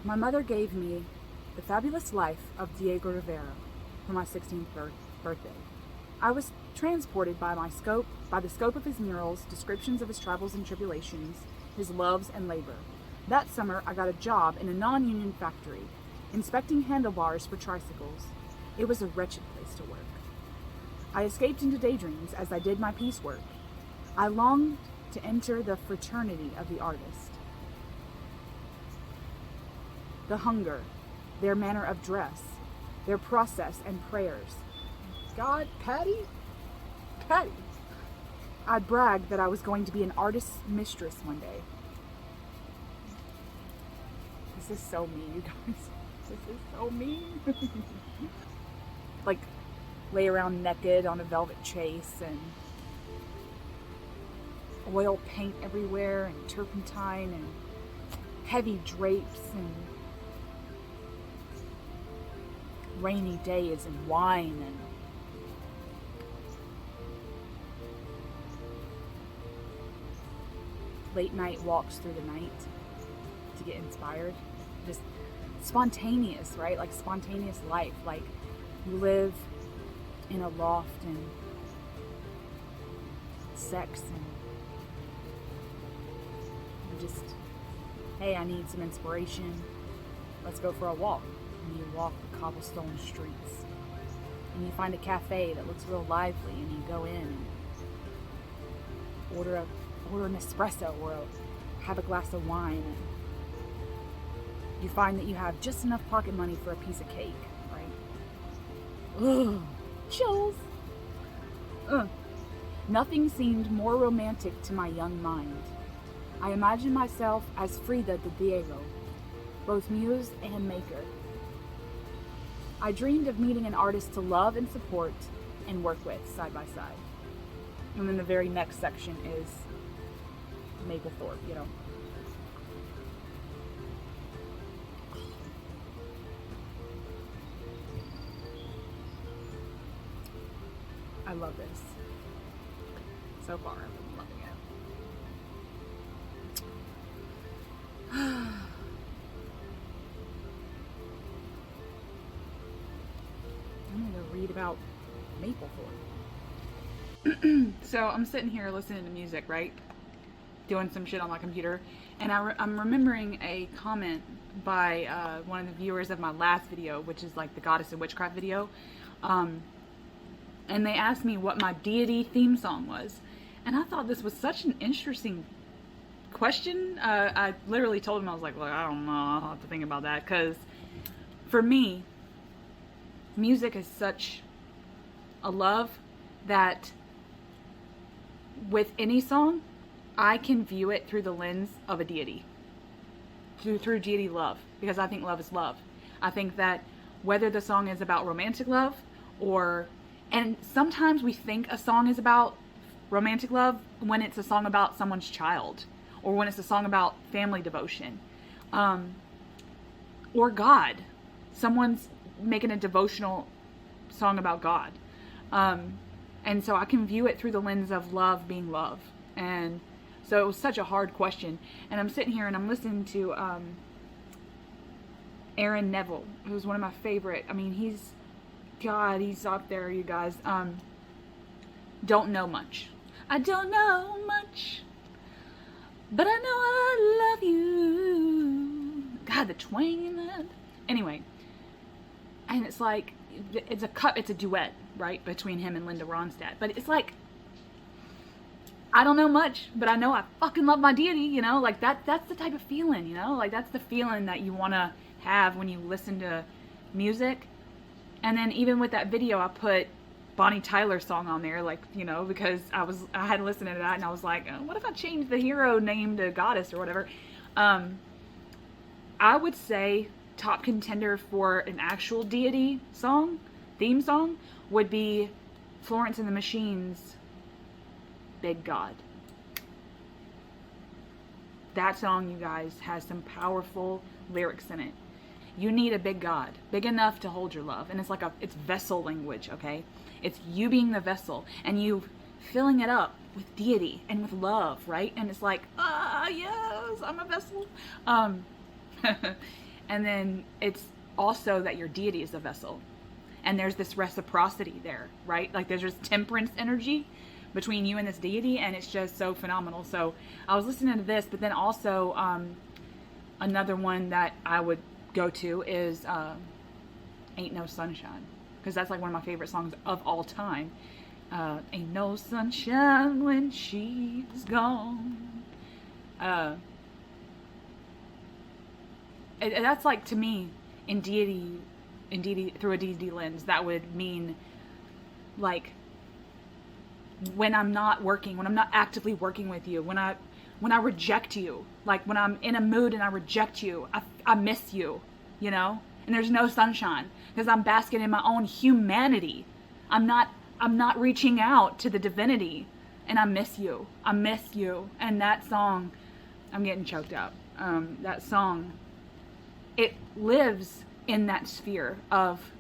My mother gave me The Fabulous Life of Diego Rivera for my 16th birthday. I was transported by the scope of his murals, descriptions of his travels and tribulations, his loves and labor. That summer, I got a job in a non-union factory, inspecting handlebars for tricycles. It was a wretched place to work. I escaped into daydreams as I did my piecework. I longed to enter the fraternity of the artist. The hunger, their manner of dress, their process and prayers. God, Patti? Patti! I bragged that I was going to be an artist's mistress one day. This is so mean, you guys. This is so mean. Like, lay around naked on a velvet chase and oil paint everywhere and turpentine and heavy drapes and rainy days and wine and late night walks through the night to get inspired. Just spontaneous, right? Like spontaneous life. Like you live in a loft and sex and you just, hey, I need some inspiration. Let's go for a walk. And you walk the cobblestone streets. And you find a cafe that looks real lively and you go in and order an espresso or have a glass of wine, and you find that you have just enough pocket money for a piece of cake, right? Ugh, chills. Ugh. Nothing seemed more romantic to my young mind. I imagined myself as Frida de Diego, both muse and maker. I dreamed of meeting an artist to love and support and work with side by side. And then the very next section is Maplethorpe, you know. I love this. So far, I've been loving it. I'm going to read about Maplethorpe. So I'm sitting here listening to music, right? Doing some shit on my computer, and I'm remembering a comment by one of the viewers of my last video, which is like the Goddess of Witchcraft video, and they asked me what my deity theme song was, and I thought this was such an interesting question. I literally told him, I was like, look, I don't know, I'll have to think about that, because for me, music is such a love that with any song, I can view it through the lens of a deity, through deity love, because I think love is love. I think that whether the song is about romantic love and sometimes we think a song is about romantic love when it's a song about someone's child, or when it's a song about family devotion, or God. Someone's making a devotional song about God. And so I can view it through the lens of love being love. And so it was such a hard question. And I'm sitting here and I'm listening to Neville, who's one of my favorite. I mean, he's up there, you guys. Don't know much. I don't know much, but I know I love you. God, the twang in that. Anyway, and it's like, it's a duet, right, between him and Linda Ronstadt. But it's like, I don't know much, but I know I fucking love my deity, you know? Like, that's the type of feeling, you know? Like, that's the feeling that you want to have when you listen to music. And then even with that video, I put Bonnie Tyler's song on there, like, you know, because I had listened to that, and I was like, oh, what if I change the hero name to Goddess or whatever? I would say top contender for an actual deity song, theme song, would be Florence and the Machine's Big God. That song, you guys, has some powerful lyrics in it. You need a big God, big enough to hold your love. And it's like it's vessel language, okay? It's you being the vessel and you filling it up with deity and with love, right? And it's like, yes, I'm a vessel. And then it's also that your deity is a vessel. And there's this reciprocity there, right? Like there's this temperance energy between you and this deity, and it's just so phenomenal. So I was listening to this, but then also another one that I would go to is Ain't No Sunshine, because that's like one of my favorite songs of all time. Ain't no sunshine when she's gone. That's like, to me, in deity, through a deity lens, that would mean like when I'm not working, when I'm not actively working with you, when I reject you, like when I'm in a mood and I reject you, I miss you, you know? And there's no sunshine because I'm basking in my own humanity. I'm not reaching out to the divinity, and I miss you. I miss you. And that song, I'm getting choked up. That song, it lives in that sphere of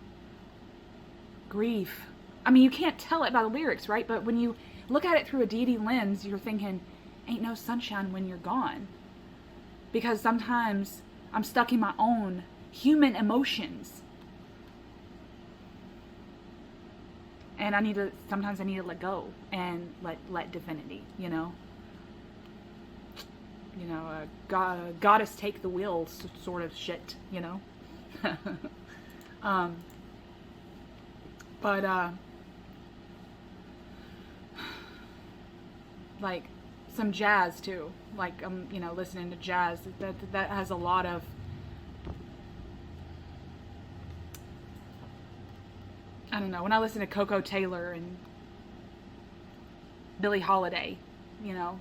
grief. I mean, you can't tell it by the lyrics, right? But when you look at it through a deity lens, you're thinking, ain't no sunshine when you're gone. Because sometimes I'm stuck in my own human emotions. And sometimes I need to let go and let divinity, you know? You know, goddess take the wheel sort of shit, you know? Like some jazz too. Like you know, listening to jazz that has a lot of I don't know, when I listen to Coco Taylor and Billie Holiday, you know,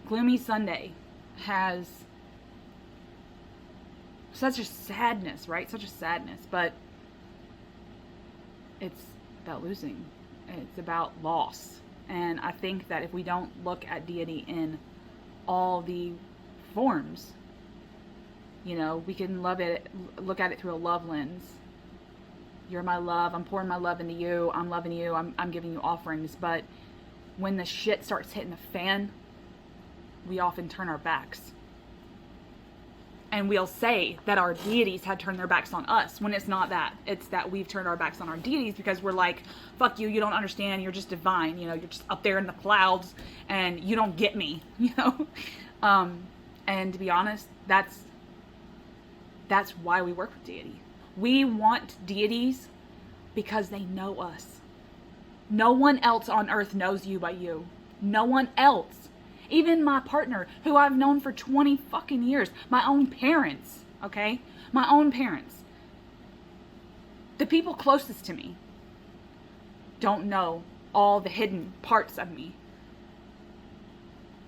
Gloomy Sunday has such a sadness, right? Such a sadness, but it's about losing. It's about loss. And I think that if we don't look at deity in all the forms, you know, we can look at it through a love lens. You're my love. I'm pouring my love into you. I'm loving you. I'm giving you offerings. But when the shit starts hitting the fan, we often turn our backs. And we'll say that our deities had turned their backs on us, when it's not that. It's that we've turned our backs on our deities because we're like, fuck you, you don't understand, you're just divine, you know, you're just up there in the clouds and you don't get me, you know? And to be honest, that's why we work with deity. We want deities because they know us. No one else on earth knows you but you. No one else. Even my partner, who I've known for 20 fucking years. My own parents, okay? My own parents. The people closest to me don't know all the hidden parts of me.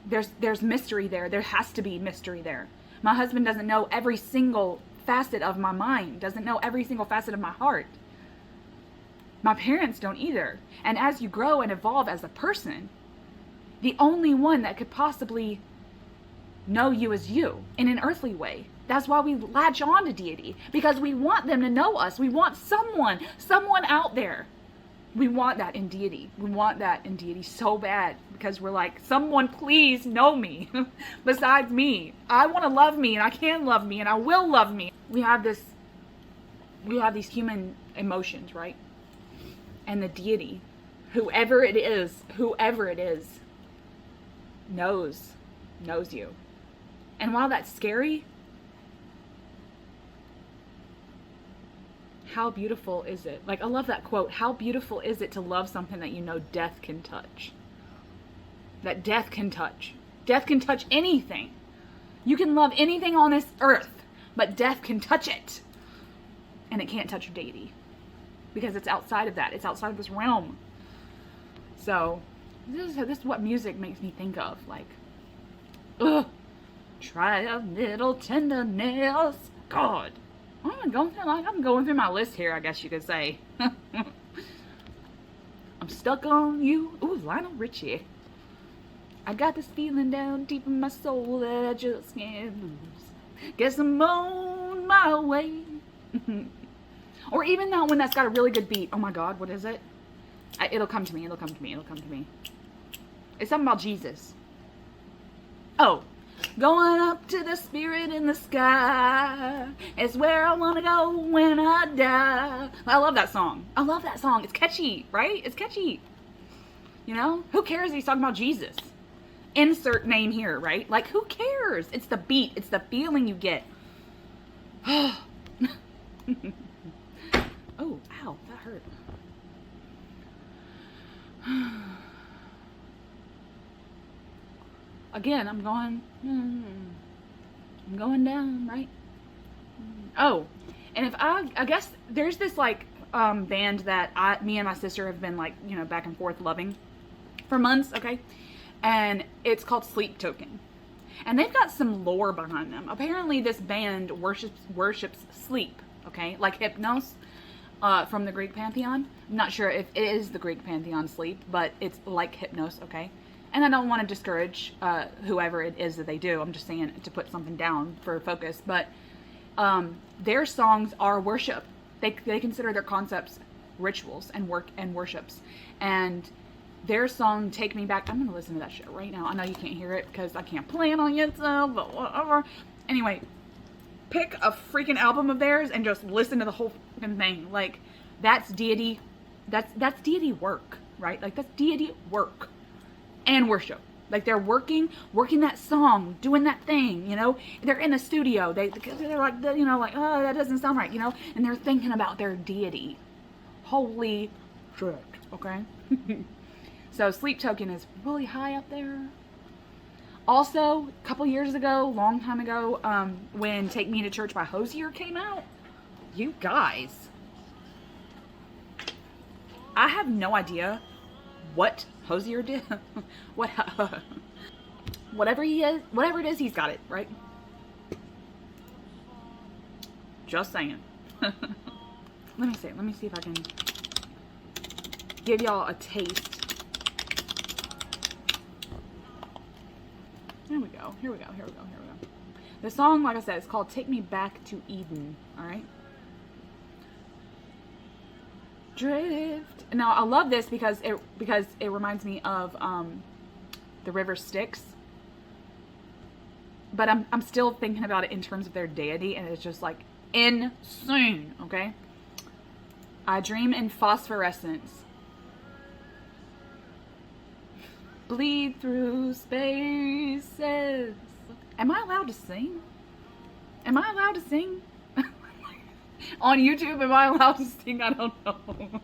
There's mystery there. There has to be mystery there. My husband doesn't know every single facet of my mind. Doesn't know every single facet of my heart. My parents don't either. And as you grow and evolve as a person, the only one that could possibly know you is you in an earthly way. That's why we latch on to deity, because we want them to know us. We want someone out there. We want that in deity. We want that in deity so bad, because we're like, someone please know me besides me. I want to love me, and I can love me, and I will love me. We have these human emotions, right? And the deity, whoever it is, knows you. And while that's scary, how beautiful is it? Like, I love that quote. How beautiful is it to love something that you know death can touch? That death can touch. Death can touch anything. You can love anything on this earth, but death can touch it. And it can't touch your deity, because it's outside of that. It's outside of this realm. So this is what music makes me think of. Like, ugh, try a little tenderness. God, I'm going through my list here, I guess you could say. I'm stuck on you. Ooh, Lionel Richie. I got this feeling down deep in my soul that I just can't lose. Guess I'm on my way. Or even that one that's got a really good beat. Oh my God, what is it? It'll come to me. It's something about Jesus. Oh, going up to the spirit in the sky. It's where I want to go when I die. I love that song. I love that song. It's catchy, right? It's catchy. You know? Who cares if he's talking about Jesus? Insert name here, right? Like, who cares? It's the beat. It's the feeling you get. Oh, ow, that hurt. Again, I'm going down, right? Oh, and if I guess there's this like band that me and my sister have been like, you know, back and forth loving for months, okay? And it's called Sleep Token. And they've got some lore behind them. Apparently this band worships sleep, okay? Like Hypnos from the Greek pantheon. I'm not sure if it is the Greek pantheon sleep, but it's like Hypnos, okay? And I don't want to discourage whoever it is that they do. I'm just saying to put something down for focus. But their songs are worship. They consider their concepts rituals and worships. And their song, Take Me Back, I'm going to listen to that shit right now. I know you can't hear it because I can't play it on YouTube, but whatever. Anyway, pick a freaking album of theirs and just listen to the whole fucking thing. Like, that's deity. That's deity work, right? Like, that's deity work and worship. Like, they're working that song, doing that thing, you know? They're in the studio. They're like, you know, like, oh, that doesn't sound right, you know? And they're thinking about their deity. Holy shit, okay? So Sleep Token is really high up there. Also, a couple years ago, long time ago, when Take Me to Church by Hozier came out, you guys, I have no idea what Hozier did. Whatever it is, he's got it, right? Just saying. Let me see if I can give y'all a taste. Here we go. The song, like I said, is called Take Me Back to Eden, alright? Drift. Now, I love this because it reminds me of the river Styx. But I'm still thinking about it in terms of their deity, and it's just like insane, okay? I dream in phosphorescence. Bleed through spaces. Am I allowed to sing? Am I allowed to sing? On YouTube, am I allowed to sing? I don't know.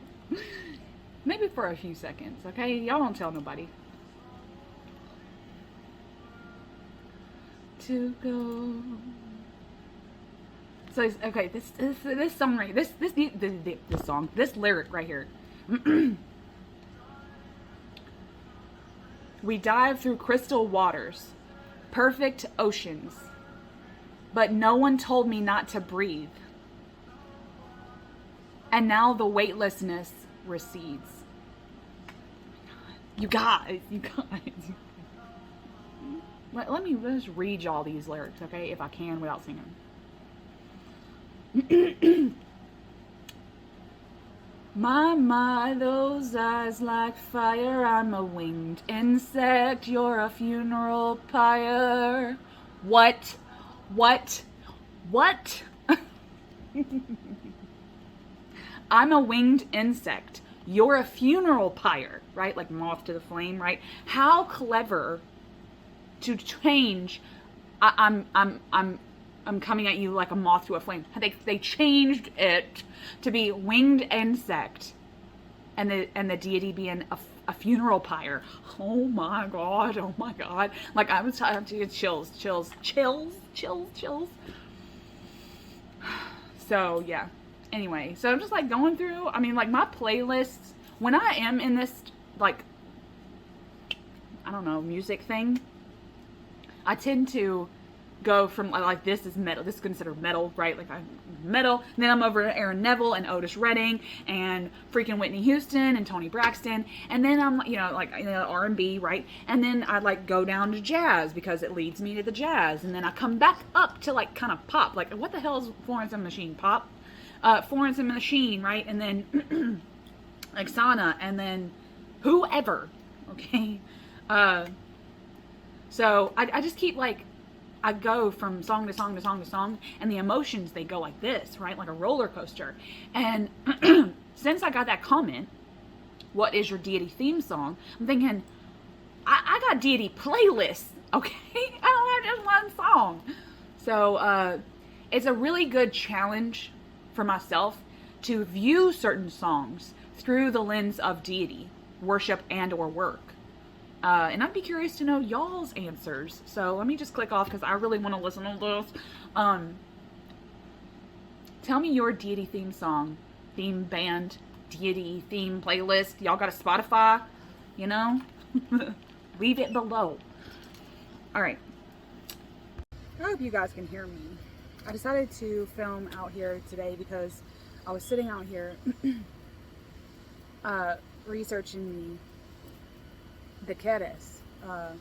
Maybe for a few seconds, okay? Y'all don't tell nobody. To go. So, okay, this song right, this song, this lyric right here. We dive through crystal waters, perfect oceans, but no one told me not to breathe. And now the weightlessness recedes. You guys. Let me just read y'all these lyrics, okay, if I can without singing. My, those eyes like fire. I'm a winged insect. You're a funeral pyre. What? I'm a winged insect. You're a funeral pyre, right? Like moth to the flame, right? How clever to change. I'm coming at you like a moth to a flame. They changed it to be winged insect, and the deity being a funeral pyre. Oh my god! Like I was trying to get chills. So yeah. Anyway, so I'm just like going through. I mean, like my playlists when I am in this like I don't know music thing, I tend to go from like this is metal. This is considered metal, right? Like I'm metal. And then I'm over to Aaron Neville and Otis Redding and freaking Whitney Houston and Toni Braxton. And then I'm like R&B, right? And then I like go down to jazz because it leads me to the jazz. And then I come back up to like kind of pop. Like what the hell is Florence and the Machine? Pop? Florence and the Machine, right? And then like Sana and then whoever, okay? So I just keep like I go from song to song to song to song, and the emotions, they go like this, right? Like a roller coaster. And since I got that comment, what is your deity theme song? I'm thinking, I got deity playlists, okay? I don't have just one song. So it's a really good challenge for myself to view certain songs through the lens of deity, worship, and or work. And I'd be curious to know y'all's answers. So let me just click off because I really want to listen to this. Tell me your deity theme song, theme band, deity theme playlist. Y'all got a Spotify? You know? Leave it below. Alright. I hope you guys can hear me. I decided to film out here today because I was sitting out here researching the Keres, I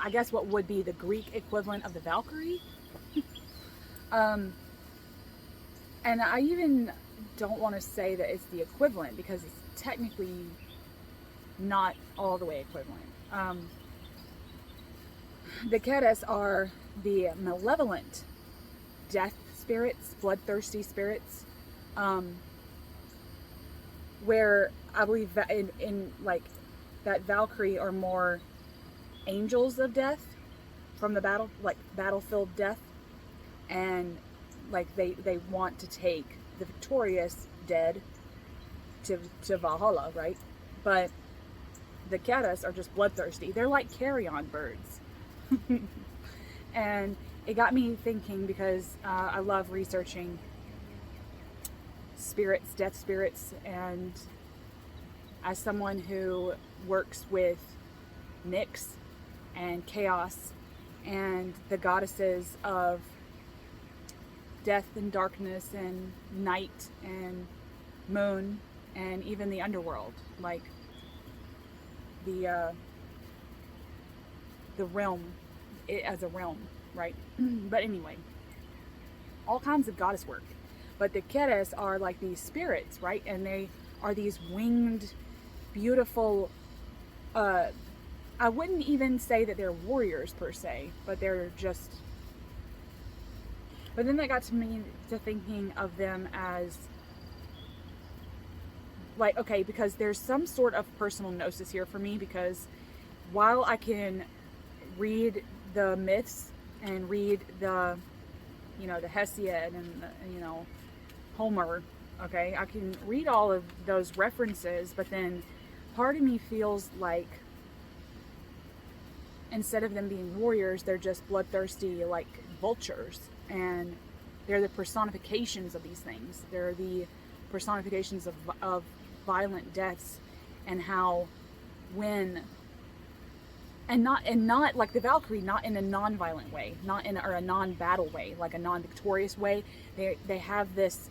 guess what would be the Greek equivalent of the Valkyrie. And I even don't want to say that it's the equivalent because it's technically not all the way equivalent. The Keres are the malevolent death spirits, bloodthirsty spirits, where I believe that in like that Valkyrie are more angels of death from the battle, like battlefield death, and like they want to take the victorious dead to Valhalla, right? But the Keres are just bloodthirsty. They're like carrion birds. And it got me thinking because I love researching spirits, death spirits, and as someone who works with Nyx and chaos and the goddesses of death and darkness and night and moon and even the underworld, like the realm, it as a realm, right? But anyway, all kinds of goddess work. But the Keres are like these spirits, right? And they are these winged, beautiful, I wouldn't even say that they're warriors per se, but they're just, but then that got to me to thinking of them as like, okay, because there's some sort of personal gnosis here for me, because while I can read the myths and read the, you know, the Hesiod and the, you know, Homer, okay, I can read all of those references, but then part of me feels like instead of them being warriors, they're just bloodthirsty, like vultures, and they're the personifications of these things. They're the personifications of violent deaths, and how when and not like the Valkyrie, not in a non-violent way, not in or a non-battle way, like a non-victorious way. They have this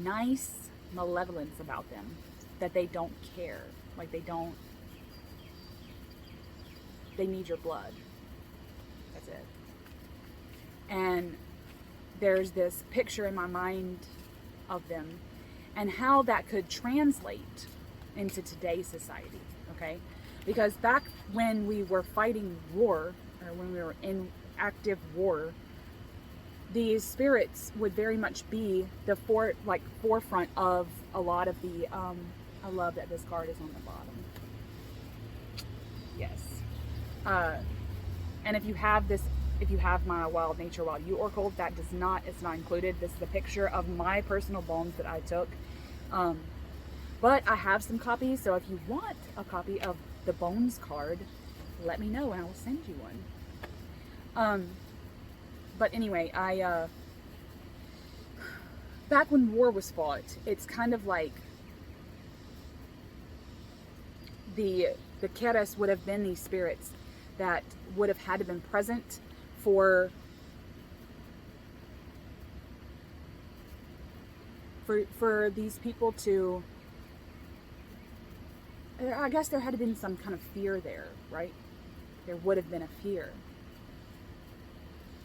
nice malevolence about them, that they don't care, like they need your blood. That's it. And there's this picture in my mind of them and how that could translate into today's society, okay? Because back when we were fighting war, or when we were in active war, these spirits would very much be the forefront of a lot of the, I love that this card is on the bottom. Yes. And if you have this, if you have my Wild Nature Wild You Oracle, that does not, it's not included. This is a picture of my personal bones that I took. But I have some copies, so if you want a copy of the Bones card, let me know and I will send you one. But anyway, back when war was fought, it's kind of like the Keres would have been these spirits that would have had to been present for these people to, I guess there had to have been some kind of fear there, right? There would have been a fear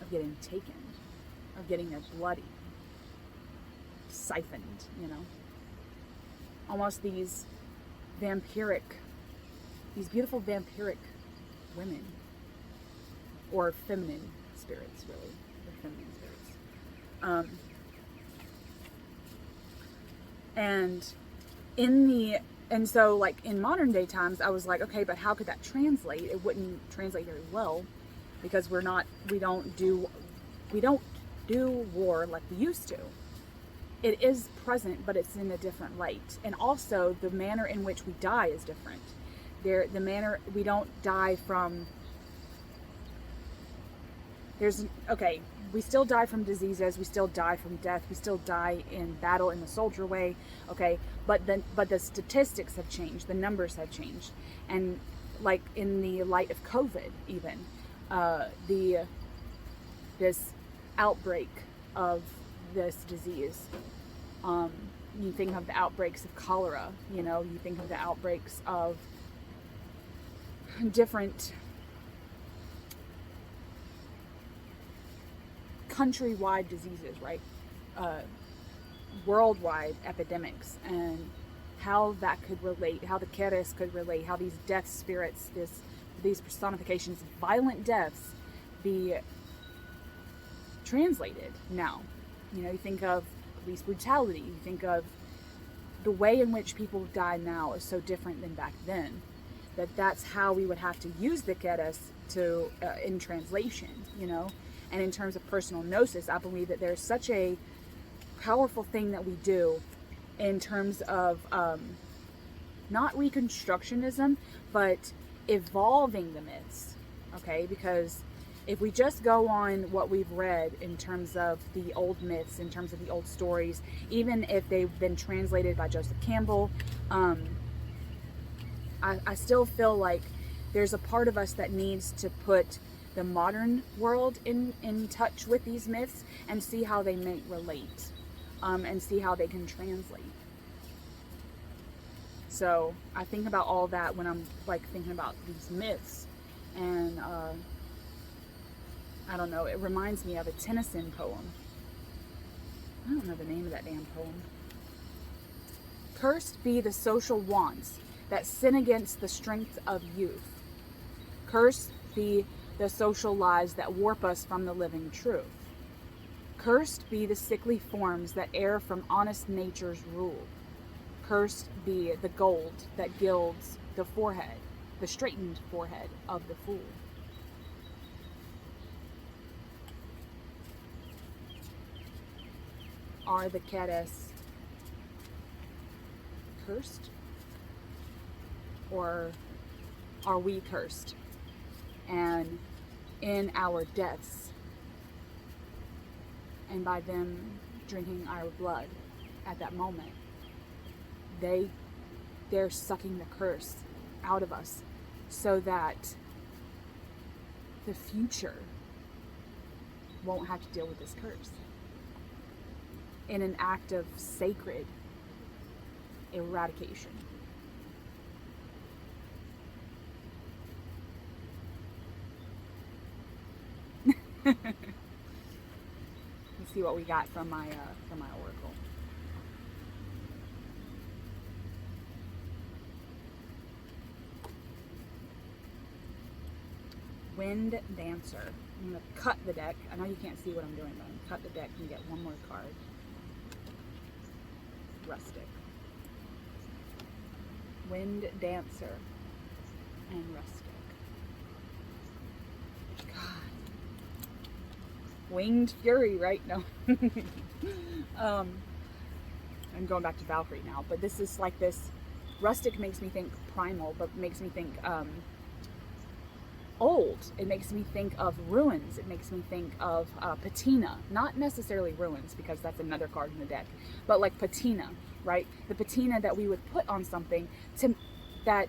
of getting taken, of getting their bloody, siphoned, you know? Almost these vampiric these beautiful vampiric women, or feminine spirits, really. They're feminine spirits. And so like in modern day times, I was like, okay, but how could that translate? It wouldn't translate very well, because we don't do war like we used to. It is present, but it's in a different light. And also the manner in which we die is different. The manner, we don't die from, we still die from diseases, we still die from death, we still die in battle in the soldier way, okay, but the statistics have changed, the numbers have changed. And like in the light of COVID even, this outbreak of this disease, you think of the outbreaks of cholera, you think of the outbreaks of different countrywide diseases, right? Worldwide epidemics, and how that could relate, how the Keres could relate, how these death spirits, these personifications of violent deaths be translated now. You think of police brutality, you think of the way in which people die now is so different than back then, that's how we would have to use the Keres to in translation, And in terms of personal gnosis, I believe that there's such a powerful thing that we do in terms of not reconstructionism, but evolving the myths, okay? Because if we just go on what we've read in terms of the old myths, in terms of the old stories, even if they've been translated by Joseph Campbell, I still feel like there's a part of us that needs to put the modern world in touch with these myths and see how they may relate, and see how they can translate. So I think about all that when I'm like thinking about these myths, and I don't know, it reminds me of a Tennyson poem. I don't know the name of that damn poem. Cursed be the social wants that sin against the strength of youth. Cursed be the social lies that warp us from the living truth. Cursed be the sickly forms that err from honest nature's rule. Cursed be the gold that gilds the forehead, the straightened forehead of the fool. Are the Keres cursed? Or are we cursed? And in our deaths, and by them drinking our blood at that moment, they're sucking the curse out of us so that the future won't have to deal with this curse. In an act of sacred eradication. Let's see what we got from my oracle. Wind Dancer. I'm going to cut the deck. I know you can't see what I'm doing, but I'm going to cut the deck and get one more card. Rustic. Wind Dancer and Rustic. Winged Fury, right? No. I'm going back to Valkyrie now, but this is like this. Rustic makes me think primal, but makes me think old. It makes me think of ruins. It makes me think of patina. Not necessarily ruins, because that's another card in the deck, but like patina, right? The patina that we would put on something to that's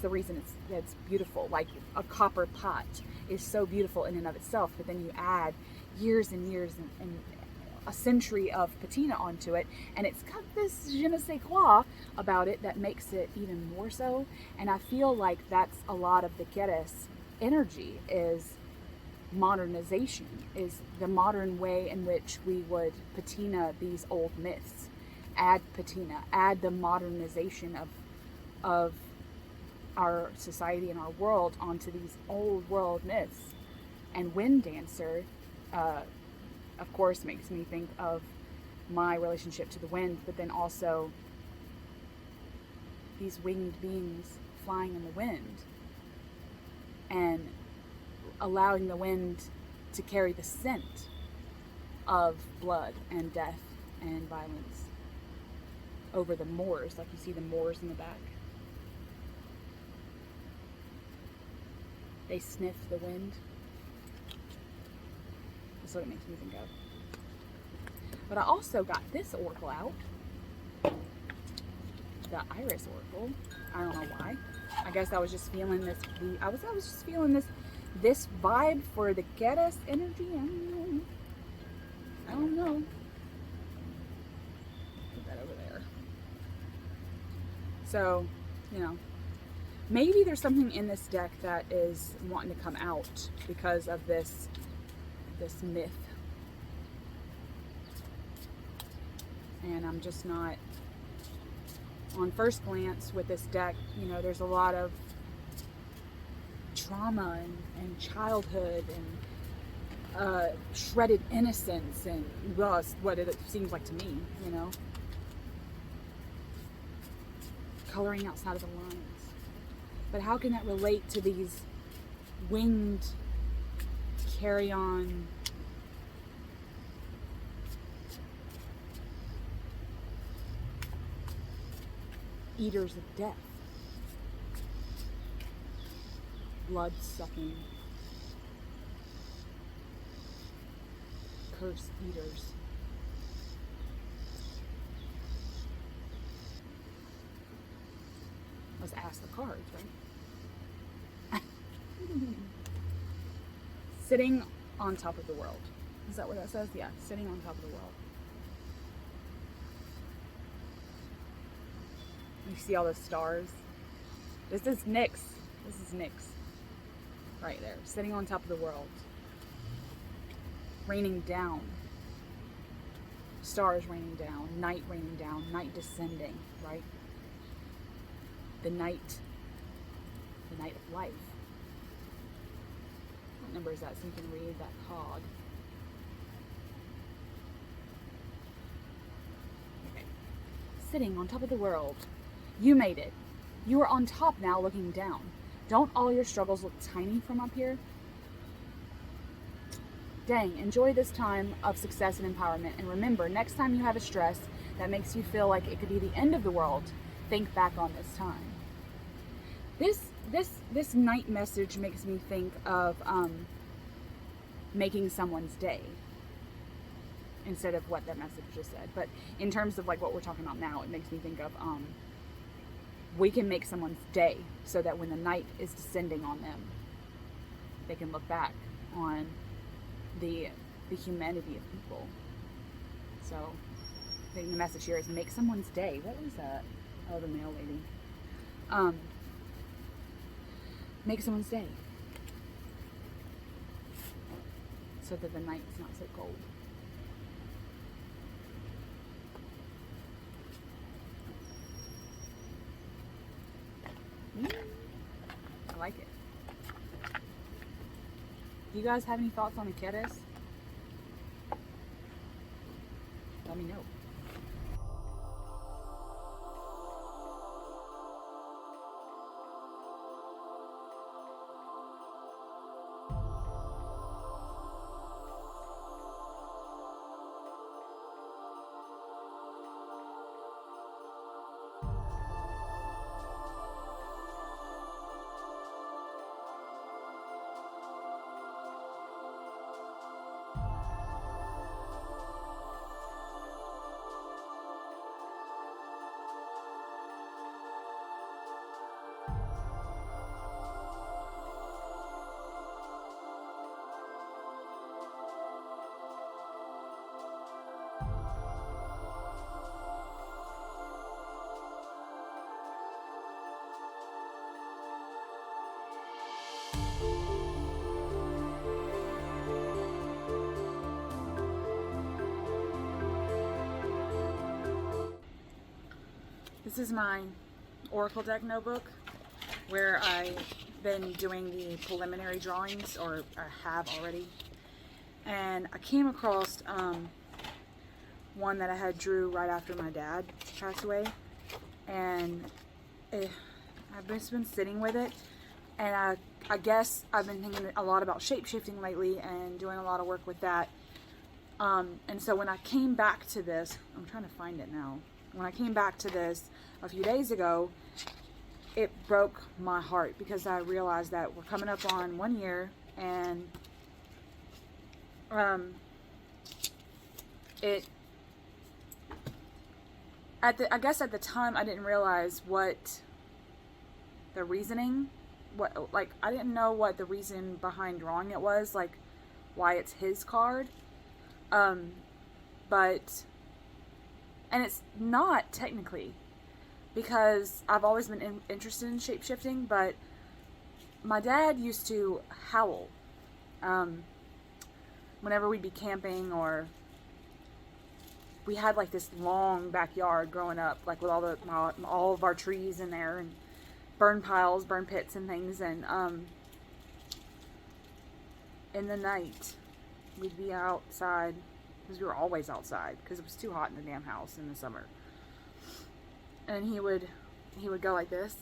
the reason it's beautiful. Like a copper pot is so beautiful in and of itself, but then you add years and years and a century of patina onto it, and it's got this je ne sais quoi about it that makes it even more so. And I feel like that's a lot of the Keres energy, is modernization, is the modern way in which we would patina these old myths. Add patina, add the modernization of our society and our world onto these old world myths. And Wind Dancer, of course, makes me think of my relationship to the wind, but then also these winged beings flying in the wind and allowing the wind to carry the scent of blood and death and violence over the moors, like you see the moors in the back. They sniff the wind. That's what it makes me think of. But I also got this oracle out. The Iris Oracle. I don't know why. I guess I was just feeling this. I was just feeling this vibe for the Keres energy. I don't know. Put that over there. So, you know, maybe there's something in this deck that is wanting to come out because of this myth. And I'm just not, on first glance with this deck, you know, there's a lot of trauma and childhood and shredded innocence, and well, it's what it seems like to me, you know, coloring outside of the lines. But how can that relate to these winged carry-on eaters of death, blood-sucking, curse eaters? Let's ask the cards, right? Sitting on top of the world. Is that what that says? Yeah, sitting on top of the world. You see all the stars? This is Nyx. This is Nyx. Right there. Sitting on top of the world. Raining down. Stars raining down. Night raining down. Night descending. Right? The night. The night of life. What number is that? So you can read that card. Okay. Sitting on top of the world. You made it. You are on top now, looking down. Don't all your struggles look tiny from up here? Dang, enjoy this time of success and empowerment. And remember, next time you have a stress that makes you feel like it could be the end of the world, think back on this time. This night message makes me think of making someone's day instead of what that message just said. But in terms of like what we're talking about now, it makes me think of we can make someone's day so that when the night is descending on them, they can look back on the humanity of people. So I think the message here is make someone's day. What was that? Oh, the mail lady. Make someone's day so that the night is not so cold. I like it. Do you guys have any thoughts on the Keres? Let me know. This is my Oracle deck notebook. where I've been doing the preliminary drawings, or I have already. And I came across one that I had drew right after my dad passed away. And I've just been sitting with it. And I guess I've been thinking a lot about shape-shifting lately and doing a lot of work with that. And so when I came back to this, I'm trying to find it now. When I came back to this a few days ago, it broke my heart because I realized that we're coming up on 1 year, and I guess at the time I didn't realize what the reasoning, I didn't know what the reason behind drawing it was, like why it's his card. And it's not technically, because I've always been interested in shape-shifting, but my dad used to howl whenever we'd be camping, or we had like this long backyard growing up, like with all of our trees in there, and burn piles, burn pits and things, and in the night we'd be outside, because we were always outside because it was too hot in the damn house in the summer. And he would go like this,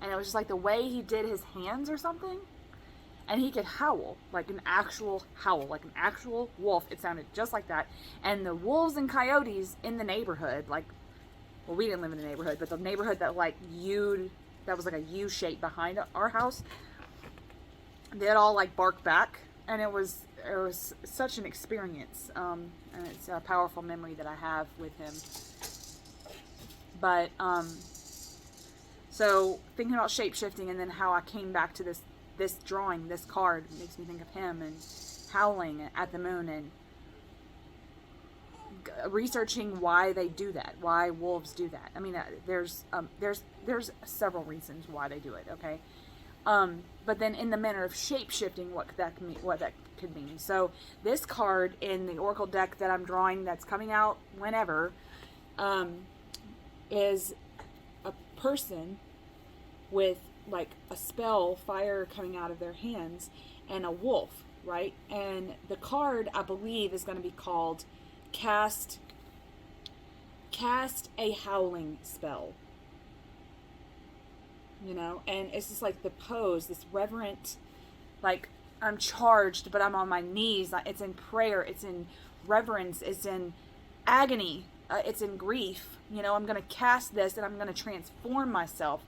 and it was just like the way he did his hands or something, and he could howl like an actual howl, like an actual wolf. It sounded just like that. And the wolves and coyotes in the neighborhood, like, well, we didn't live in the neighborhood, but the neighborhood that that was like a U shape behind our house, they'd all like bark back, and it was such an experience, and it's a powerful memory that I have with him. But so thinking about shape-shifting, and then how I came back to this drawing, this card, makes me think of him and howling at the moon, and researching why they do that, why wolves do that. I mean, there's several reasons why they do it, okay? But then in the manner of shape-shifting, what that could mean. So this card in the Oracle deck that I'm drawing, that's coming out whenever, is a person with like a spell, fire coming out of their hands, and a wolf, right? And the card, I believe, is going to be called Cast a Howling Spell. You know, and it's just like the pose, this reverent, like, I'm charged, but I'm on my knees. It's in prayer, it's in reverence, it's in agony, it's in grief. You know, I'm going to cast this, and I'm going to transform myself.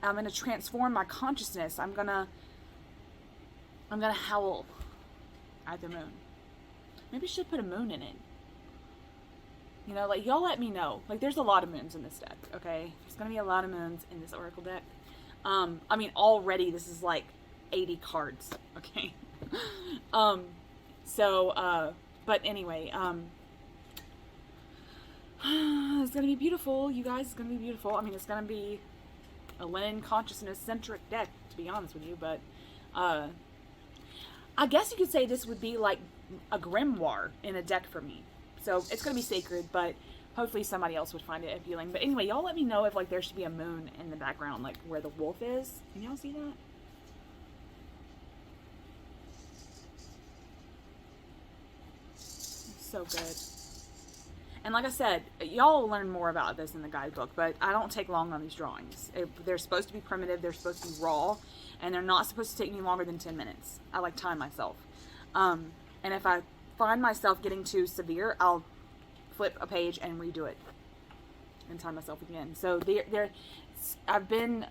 I'm going to transform my consciousness. I'm going to howl at the moon. Maybe I should put a moon in it. You know, like, y'all let me know. Like, there's a lot of moons in this deck, okay? There's going to be a lot of moons in this Oracle deck. I mean, already this is like 80 cards, okay? But anyway, it's going to be beautiful, you guys. It's going to be beautiful. I mean, it's going to be a Lennon consciousness-centric deck, to be honest with you, but I guess you could say this would be like a grimoire in a deck for me. So it's going to be sacred, but hopefully somebody else would find it appealing. But anyway, y'all let me know if like there should be a moon in the background, like where the wolf is. Can y'all see that? It's so good. And like I said, y'all will learn more about this in the guidebook, but I don't take long on these drawings. They're supposed to be primitive, they're supposed to be raw, and they're not supposed to take me longer than 10 minutes. I like time myself. And if I find myself getting too severe, I'll flip a page and redo it and time myself again. So I've been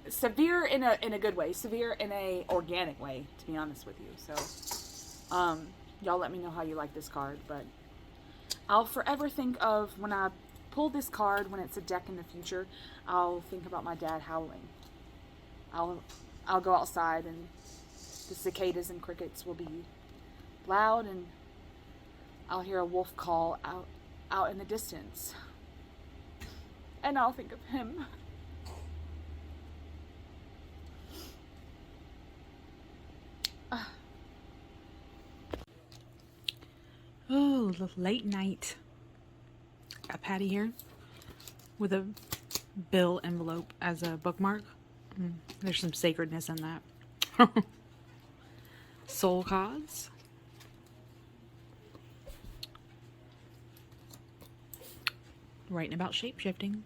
severe in a good way, severe in a organic way, to be honest with you. So y'all let me know how you like this card, but I'll forever think of, when I pull this card, when it's a deck in the future, I'll think about my dad howling. I'll go outside, and the cicadas and crickets will be loud, and I'll hear a wolf call out in the distance, and I'll think of him. Oh, late night. Got Patti here with a bill envelope as a bookmark. There's some sacredness in that. Soul cards. Writing about shape-shifting.